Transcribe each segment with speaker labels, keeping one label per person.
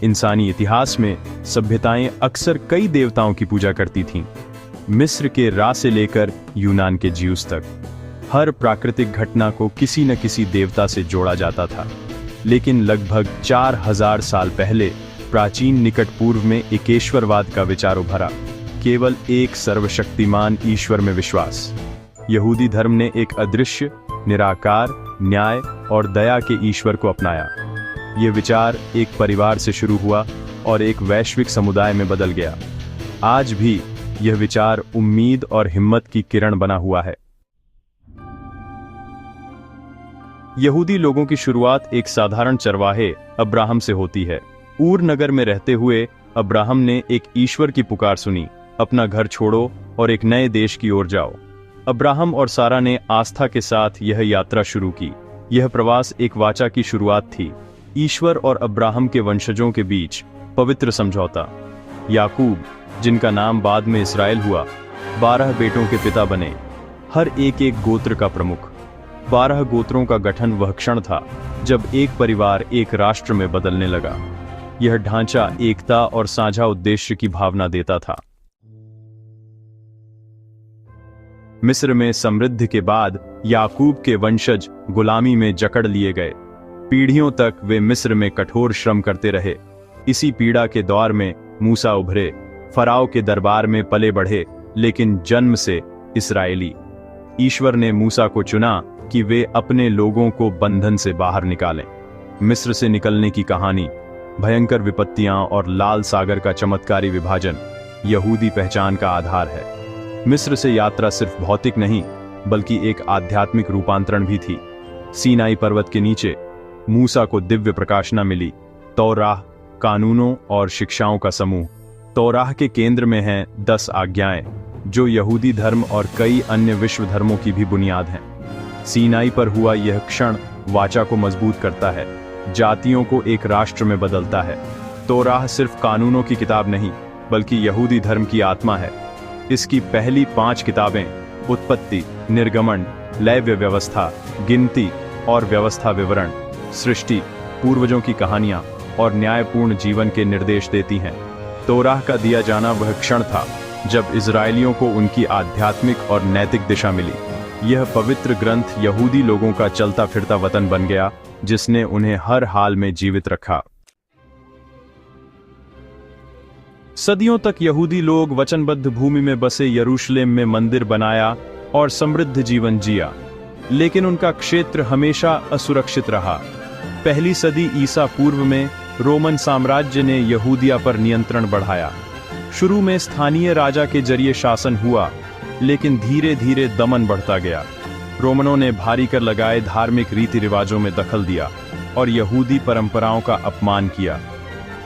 Speaker 1: इंसानी इतिहास में सभ्यताएं अक्सर कई देवताओं की पूजा करती थीं। मिस्र के रा से लेकर यूनान के ज्यूस तक हर प्राकृतिक घटना को किसी न किसी देवता से जोड़ा जाता था। लेकिन लगभग 4000 साल पहले प्राचीन निकट पूर्व में एकेश्वरवाद का विचार उभरा, केवल एक सर्वशक्तिमान ईश्वर में विश्वास। यहूदी धर्म ने एक अदृश्य, निराकार, न्याय और दया के ईश्वर को अपनाया। ये विचार एक परिवार से शुरू हुआ और एक वैश्विक समुदाय में बदल गया। आज भी यह विचार उम्मीद और हिम्मत की किरण बना हुआ है। यहूदी लोगों की शुरुआत एक साधारण चरवाहे अब्राहम से होती है। ऊर नगर में रहते हुए अब्राहम ने एक ईश्वर की पुकार सुनी, अपना घर छोड़ो और एक नए देश की ओर जाओ। अब्राहम और सारा ने आस्था के साथ यह यात्रा शुरू की। यह प्रवास एक वाचा की शुरुआत थी, ईश्वर और अब्राहम के वंशजों के बीच पवित्र समझौता। याकूब, जिनका नाम बाद में इसराइल हुआ, 12 बेटों के पिता बने, हर एक गोत्र का प्रमुख। 12 गोत्रों का गठन वह क्षण था जब एक परिवार एक राष्ट्र में बदलने लगा। यह ढांचा एकता और साझा उद्देश्य की भावना देता था। मिस्र में समृद्धि के बाद याकूब के वंशज गुलामी में जकड़ लिए गए। पीढ़ियों तक वे मिस्र में कठोर श्रम करते रहे। इसी पीड़ा के दौर में मूसा उभरे, फराओ के दरबार में पले बढ़े, लेकिन जन्म से इस्राएली। ईश्वर ने मूसा को चुना कि वे अपने लोगों को बंधन से बाहर निकालें। मिस्र से निकलने की कहानी, भयंकर विपत्तियां और लाल सागर का चमत्कारी विभाजन यहूदी पहचान का आधार है। मिस्र से यात्रा सिर्फ भौतिक नहीं, बल्कि एक आध्यात्मिक रूपांतरण भी थी। सीनाई पर्वत के नीचे मूसा को दिव्य प्रकाशना मिली, तौराह, कानूनों और शिक्षाओं का समूह। तौराह के केंद्र में हैं 10 आज्ञाएं, जो यहूदी धर्म और कई अन्य विश्व धर्मों की भी बुनियाद हैं। सीनाई पर हुआ यह क्षण वाचा को मजबूत करता है, जातियों को एक राष्ट्र में बदलता है। तौराह सिर्फ कानूनों की किताब नहीं, बल्कि यहूदी धर्म की आत्मा है। इसकी पहली 5 किताबें उत्पत्ति, निर्गमन, लैव्य व्यवस्था, गिनती और व्यवस्था विवरण, सृष्टि, पूर्वजों की कहानियां और न्यायपूर्ण जीवन के निर्देश देती हैं। तौराह का दिया जाना वह क्षण था जब इजरायलियों को उनकी आध्यात्मिक और नैतिक दिशा मिली। यह पवित्र ग्रंथ यहूदी लोगों का चलता फिरता वतन बन गया, जिसने उन्हें हर हाल में जीवित रखा। सदियों तक यहूदी लोग वचनबद्ध भूमि में बसे यरूशलेम में मंदिर बनाया और समृद्ध जीवन जिया, लेकिन उनका क्षेत्र हमेशा असुरक्षित रहा। पहली सदी ईसा पूर्व में रोमन साम्राज्य ने यहूदिया पर नियंत्रण बढ़ाया। शुरू में स्थानीय राजा के जरिए शासन हुआ, लेकिन धीरे धीरे दमन बढ़ता गया। रोमनों ने भारी कर लगाए धार्मिक रीति रिवाजों में दखल दिया और यहूदी परंपराओं का अपमान किया।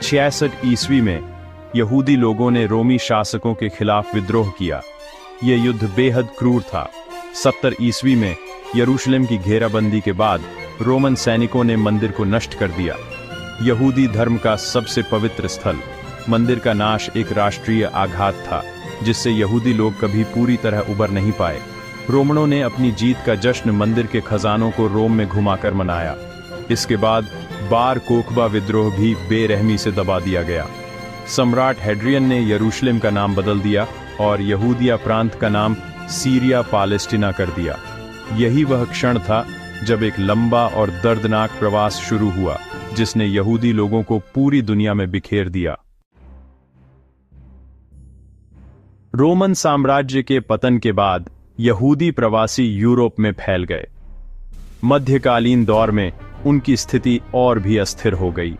Speaker 1: 66 ईस्वी में यहूदी लोगों ने रोमी शासकों के खिलाफ विद्रोह किया। यह युद्ध बेहद क्रूर था। 70 ईस्वी में यरूशलेम की घेराबंदी के बाद रोमन सैनिकों ने मंदिर को नष्ट कर दिया। यहूदी धर्म का सबसे पवित्र स्थल, मंदिर का नाश एक राष्ट्रीय आघात था, जिससे यहूदी लोग कभी पूरी तरह उबर नहीं पाए। रोमनों ने अपनी जीत का जश्न मंदिर के खजानों को रोम में घुमाकर मनाया। इसके बाद बार कोखबा विद्रोह भी बेरहमी से दबा दिया गया। सम्राट हेड्रियन ने यरूशलेम का नाम बदल दिया और यहूदिया प्रांत का नाम सीरिया पालेस्टीना कर दिया। यही वह क्षण था जब एक लंबा और दर्दनाक प्रवास शुरू हुआ, जिसने यहूदी लोगों को पूरी दुनिया में बिखेर दिया। रोमन साम्राज्य के पतन के बाद यहूदी प्रवासी यूरोप में फैल गए। मध्यकालीन दौर में उनकी स्थिति और भी अस्थिर हो गई।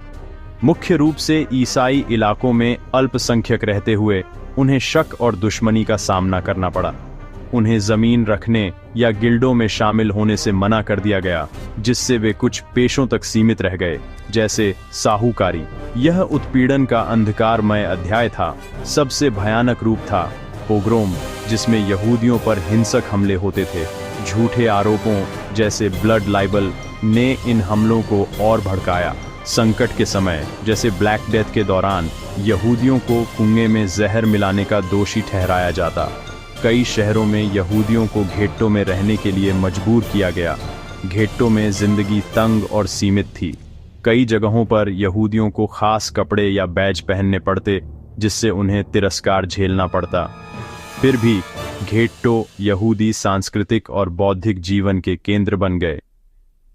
Speaker 1: मुख्य रूप से ईसाई इलाकों में अल्पसंख्यक रहते हुए उन्हें शक और दुश्मनी का सामना करना पड़ा। उन्हें जमीन रखने या गिल्डों में शामिल होने से मना कर दिया गया, जिससे वे कुछ पेशों तक सीमित रह गए, जैसे साहूकारी। यह उत्पीड़न का अंधकारमय अध्याय था। सबसे भयानक रूप था पोग्रोम, जिसमें यहूदियों पर हिंसक हमले होते थे। झूठे आरोपों जैसे ब्लड लाइबल ने इन हमलों को और भड़काया। संकट के समय जैसे ब्लैक डेथ के दौरान यहूदियों को कुएं में जहर मिलाने का दोषी ठहराया जाता। कई शहरों में यहूदियों को घेट्टों में रहने के लिए मजबूर किया गया। घेट्टों में जिंदगी तंग और सीमित थी। कई जगहों पर यहूदियों को खास कपड़े या बैज पहनने पड़ते, जिससे उन्हें तिरस्कार झेलना पड़ता। फिर भी घेट्टो यहूदी सांस्कृतिक और बौद्धिक जीवन के केंद्र बन गए।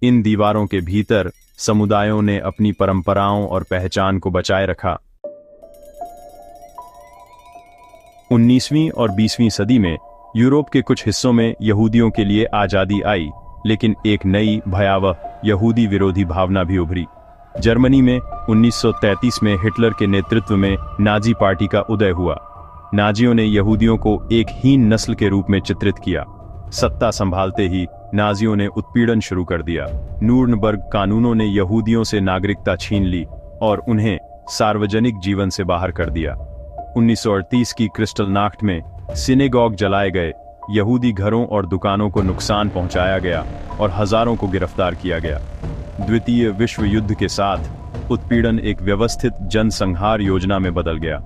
Speaker 1: इन दीवारों के भीतर समुदायों ने अपनी परंपराओं और पहचान को बचाए रखा। 19वीं और 20वीं सदी में यूरोप के कुछ हिस्सों में यहूदियों के लिए आजादी आई, लेकिन एक नई भयावह यहूदी विरोधी भावना भी उभरी। जर्मनी में 1933 में हिटलर के नेतृत्व में नाजी पार्टी का उदय हुआ। नाजियों ने यहूदियों को एक हीन नस्ल के रूप में चित्रित किया। सत्ता संभालते ही नाजियों ने उत्पीड़न शुरू कर दिया। नूर्नबर्ग कानूनों ने यहूदियों से नागरिकता छीन ली और उन्हें सार्वजनिक जीवन से बाहर कर दिया। 1938 की क्रिस्टल नाख्ट में सिनेगॉग जलाए गए, यहूदी घरों और दुकानों को नुकसान पहुंचाया गया और हजारों को गिरफ्तार किया गया। द्वितीय विश्व युद्ध के साथ उत्पीड़न एक व्यवस्थित जनसंहार योजना में बदल गया।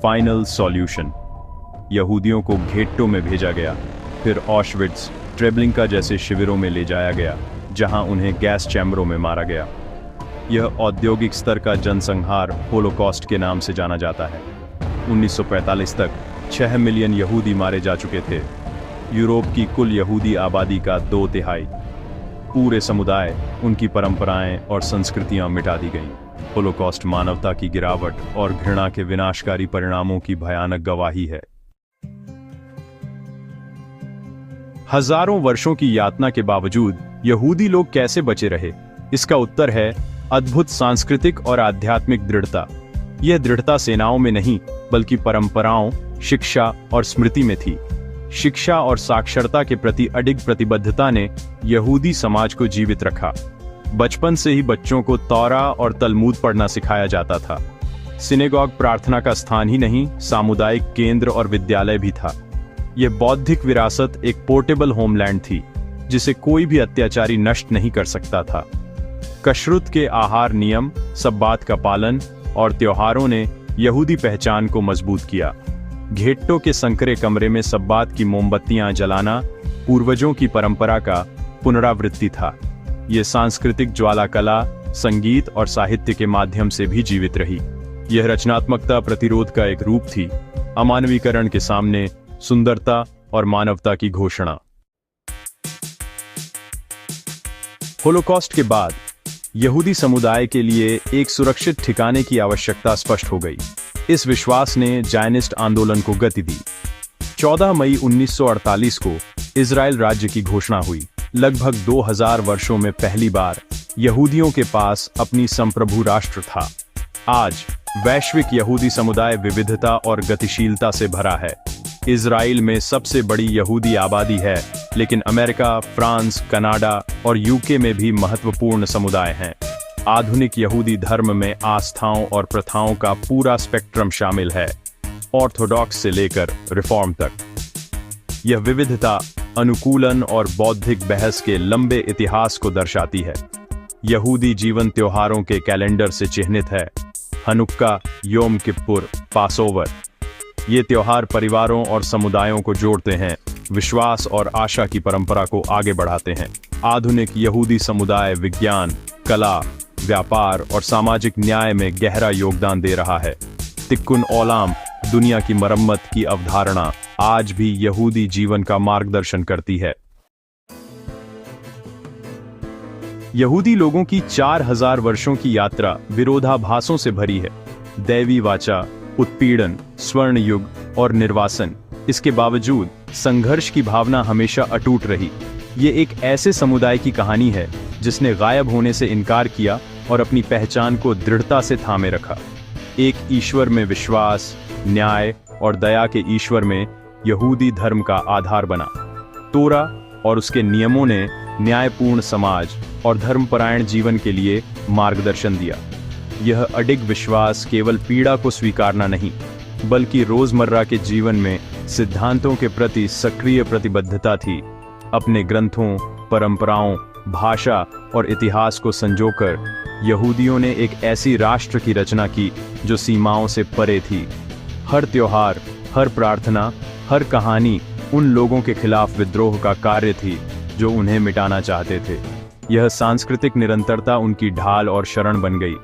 Speaker 1: फाइनल सॉल्यूशन, यहूदियों को घेट्टो में भेजा गया, फिर ऑशविट्ज, ट्रेब्लिंका जैसे शिविरों में ले जाया गया, जहां उन्हें गैस चैम्बरों में मारा गया। यह औद्योगिक स्तर का जनसंहार होलोकॉस्ट के नाम से जाना जाता है। 1945 तक 6 मिलियन यहूदी मारे जा चुके थे, यूरोप की कुल यहूदी आबादी का 2/3। पूरे समुदाय, उनकी परंपराएं और संस्कृतियां मिटा दी गईं। होलोकॉस्ट मानवता की गिरावट और घृणा के विनाशकारी परिणामों की भयानक गवाही है। हजारों वर्षों की यातना के बावजूद यहूदी लोग कैसे बचे रहे? इसका उत्तर है अद्भुत सांस्कृतिक और आध्यात्मिक दृढ़ता। यह दृढ़ता सेनाओं में नहीं, बल्कि परंपराओं, शिक्षा और स्मृति में थी। शिक्षा और साक्षरता के प्रति अडिग प्रतिबद्धता ने यहूदी समाज को जीवित रखा। बचपन से ही बच्चों को तौरा और तलमूद पढ़ना सिखाया जाता था। सिनेगॉग प्रार्थना का स्थान ही नहीं, सामुदायिक केंद्र और विद्यालय भी था। यह बौद्धिक विरासत एक पोर्टेबल होमलैंड थी, जिसे कोई भी अत्याचारी नष्ट नहीं कर सकता था। कशरुत के आहार नियम, सब्बात का पालन और त्योहारों ने यहूदी पहचान को मजबूत किया। घेट्टो के संकरे कमरे में सब्बात की मोमबत्तियां जलाना पूर्वजों की परंपरा का पुनरावृत्ति था। यह सांस्कृतिक ज्वाला कला, संगीत और साहित्य के माध्यम से भी जीवित रही। यह रचनात्मकता प्रतिरोध का एक रूप थी, अमानवीकरण के सामने सुंदरता और मानवता की घोषणा। होलोकॉस्ट के बाद यहूदी समुदाय के लिए एक सुरक्षित ठिकाने की आवश्यकता स्पष्ट हो गई। इस विश्वास ने जायनिस्ट आंदोलन को गति दी। 14 मई 1948 को इजराइल राज्य की घोषणा हुई। लगभग 2000 वर्षों में पहली बार यहूदियों के पास अपनी संप्रभु राष्ट्र था। आज वैश्विक यहूदी समुदाय विविधता और गतिशीलता से भरा है। इजराइल में सबसे बड़ी यहूदी आबादी है, लेकिन अमेरिका, फ्रांस, कनाडा और यूके में भी महत्वपूर्ण समुदाय हैं। आधुनिक यहूदी धर्म में आस्थाओं और प्रथाओं का पूरा स्पेक्ट्रम शामिल है, ऑर्थोडॉक्स से लेकर रिफॉर्म तक। यह विविधता अनुकूलन और बौद्धिक बहस के लंबे इतिहास को दर्शाती है। यहूदी जीवन त्योहारों के कैलेंडर से चिह्नित है। हनुक्का, योम किप्पुर, पासोवर। ये त्योहार परिवारों और समुदायों को जोड़ते हैं, विश्वास और आशा की परंपरा को आगे बढ़ाते हैं। आधुनिक यहूदी समुदाय विज्ञान, कला, व्यापार और सामाजिक न्याय में गहरा योगदान दे रहा है। तिक्कुन ओलाम, दुनिया की मरम्मत की अवधारणा, आज भी यहूदी जीवन का मार्गदर्शन करती है। यहूदी लोगों की 4000 वर्षों की यात्रा विरोधाभासों से भरी है। दैवी वाचा, उत्पीड़न, स्वर्ण युग और निर्वासन। इसके बावजूद संघर्ष की भावना हमेशा अटूट रही। ये एक ऐसे समुदाय की कहानी है जिसने गायब होने से इनकार किया और अपनी पहचान को दृढ़ता से थामे रखा। एक ईश्वर में विश्वास, न्याय और दया के ईश्वर में यहूदी धर्म का आधार बना। तोरा और उसके नियमों ने न्यायपूर्ण समाज और धर्मपरायण जीवन के लिए मार्गदर्शन दिया। यह अडिग विश्वास केवल पीड़ा को स्वीकारना नहीं, बल्कि रोजमर्रा के जीवन में सिद्धांतों के प्रति सक्रिय प्रतिबद्धता थी। अपने ग्रंथों, परंपराओं, भाषा और इतिहास को संजोकर यहूदियों ने एक ऐसी राष्ट्र की रचना की जो सीमाओं से परे थी। हर त्योहार, हर प्रार्थना, हर कहानी उन लोगों के खिलाफ विद्रोह का कार्य थी जो उन्हें मिटाना चाहते थे। यह सांस्कृतिक निरंतरता उनकी ढाल और शरण बन गई,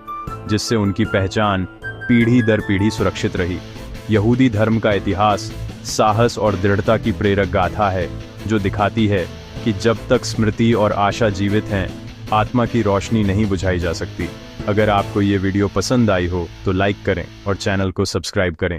Speaker 1: जिससे उनकी पहचान पीढ़ी दर पीढ़ी सुरक्षित रही। यहूदी धर्म का इतिहास साहस और दृढ़ता की प्रेरक गाथा है, जो दिखाती है कि जब तक स्मृति और आशा जीवित हैं, आत्मा की रोशनी नहीं बुझाई जा सकती। अगर आपको ये वीडियो पसंद आई हो तो लाइक करें और चैनल को सब्सक्राइब करें।